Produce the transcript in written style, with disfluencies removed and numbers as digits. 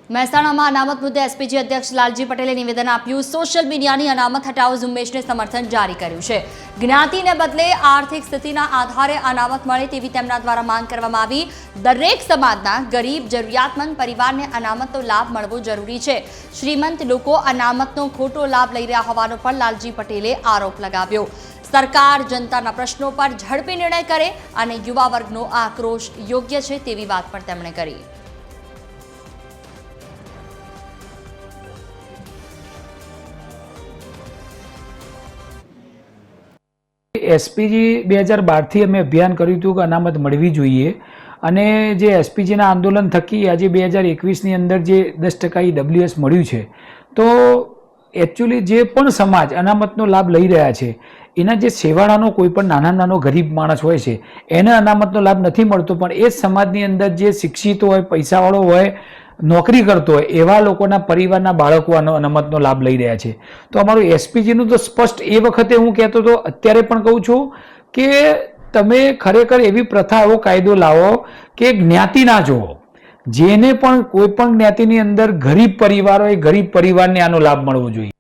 મહેસાણામાં અનામત મુદ્દે એસપીજી અધ્યક્ષ લાલજી પટેલે નિવેદન આપ્યું। સોશિયલ મીડિયાની અનામત હટાવો ઝુંબેશને સમર્થન જારી કર્યું છે। જ્ઞાતિને બદલે આર્થિક સ્થિતિના આધારે અનામત મળે તેવી તેમના દ્વારા માંગ કરવામાં આવી। દરેક સમાજના ગરીબ જરૂરિયાતમંદ પરિવારને અનામતનો લાભ મળવો જરૂરી છે। શ્રીમંત લોકો અનામતનો ખોટો લાભ લઈ રહ્યા હોવાનો પણ લાલજી પટેલે આરોપ લગાવ્યો। સરકાર જનતાના પ્રશ્નો પર ઝડપી નિર્ણય કરે અને યુવા વર્ગનો આક્રોશ યોગ્ય છે તેવી વાત પણ તેમણે કરી। એસપીજી 2012થી અમે અભિયાન કર્યું હતું કે અનામત મળવી જોઈએ અને જે એસપીજીના આંદોલન થકી આજે 2021ની અંદર જે 10% EWS મળ્યું છે તો એકચ્યુઅલી જે પણ સમાજ અનામતનો લાભ લઈ રહ્યા છે એના જે છેવાડાનો કોઈ પણ નાનો ગરીબ માણસ હોય છે એને અનામતનો લાભ નથી મળતો, પણ એ જ સમાજની અંદર જે શિક્ષિત હોય, પૈસાવાળો હોય, નોકરી કરતો હોય એવા લોકોના પરિવારના બાળકો આનો અનામતનો લાભ લઈ રહ્યા છે। તો અમારું એસપીજીનું તો સ્પષ્ટ એ વખતે હું કહેતો હતો, અત્યારે પણ કહું છું કે તમે ખરેખર એવી પ્રથા, એવો કાયદો લાવો કે જ્ઞાતિ ના જોવો, જેને પણ કોઈ પણ જ્ઞાતિની અંદર ગરીબ પરિવાર હોય, ગરીબ પરિવારને આનો લાભ મળવો જોઈએ।